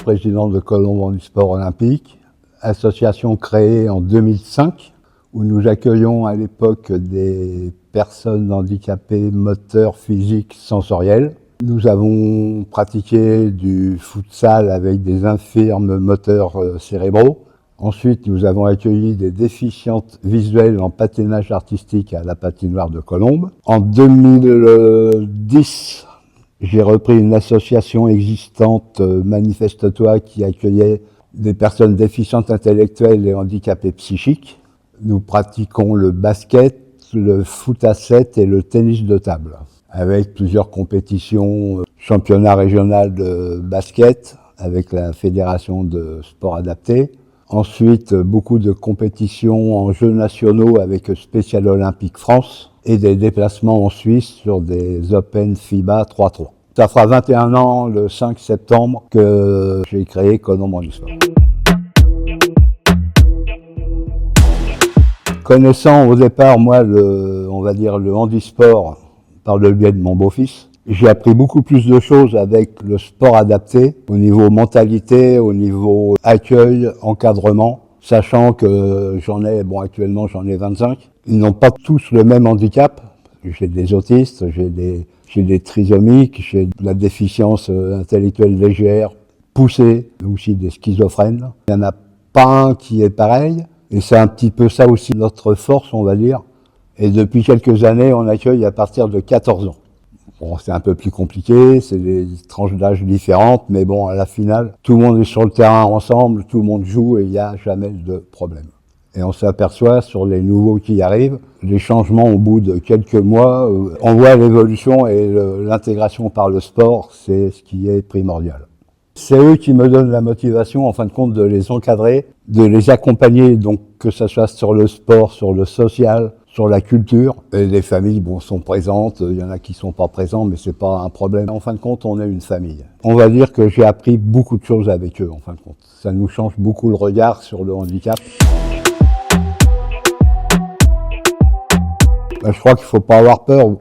vice-président de Colombe Handisport Olympique, association créée en 2005, où nous accueillons à l'époque des personnes handicapées moteurs, physiques, sensorielles. Nous avons pratiqué du futsal avec des infirmes moteurs cérébraux. Ensuite, nous avons accueilli des déficientes visuelles en patinage artistique à la patinoire de Colombe. En 2010, j'ai repris une association existante, Manifeste-toi, qui accueillait des personnes déficientes intellectuelles et handicapées psychiques. Nous pratiquons le basket, le foot à 7 et le tennis de table, avec plusieurs compétitions, championnat régional de basket, avec la Fédération de sport adapté. Ensuite, beaucoup de compétitions en jeux nationaux avec Special Olympique France et des déplacements en Suisse sur des Open FIBA 3-3. Ça fera 21 ans le 5 septembre que j'ai créé Colombe Handisport. Connaissant au départ, moi, le handisport par le biais de mon beau-fils, j'ai appris beaucoup plus de choses avec le sport adapté, au niveau mentalité, au niveau accueil, encadrement, sachant que actuellement j'en ai 25. Ils n'ont pas tous le même handicap. J'ai des autistes, j'ai des trisomiques, j'ai de la déficience intellectuelle légère, poussée, aussi des schizophrènes. Il n'y en a pas un qui est pareil, et c'est un petit peu ça aussi notre force, on va dire. Et depuis quelques années, on accueille à partir de 14 ans. Bon, c'est un peu plus compliqué, c'est des tranches d'âge différentes, mais bon, à la finale, tout le monde est sur le terrain ensemble, tout le monde joue et il n'y a jamais de problème. Et on s'aperçoit sur les nouveaux qui arrivent, les changements au bout de quelques mois, on voit l'évolution et l'intégration par le sport, c'est ce qui est primordial. C'est eux qui me donnent la motivation, en fin de compte, de les encadrer, de les accompagner, donc que ce soit sur le sport, sur le social, sur la culture. Et les familles, sont présentes, il y en a qui sont pas présents, mais c'est pas un problème. En fin de compte, on est une famille. On va dire que j'ai appris beaucoup de choses avec eux, en fin de compte. Ça nous change beaucoup le regard sur le handicap. Je crois qu'il faut pas avoir peur.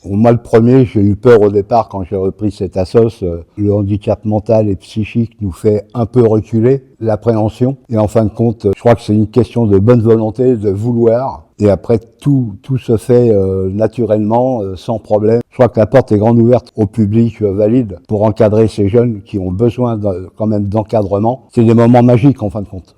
Moi, le premier, j'ai eu peur au départ quand j'ai repris cette assoce. Le handicap mental et psychique nous fait un peu reculer, l'appréhension. Et en fin de compte, je crois que c'est une question de bonne volonté, de vouloir. Et après, tout se fait naturellement, sans problème. Je crois que la porte est grande ouverte au public valide pour encadrer ces jeunes qui ont besoin quand même d'encadrement. C'est des moments magiques en fin de compte.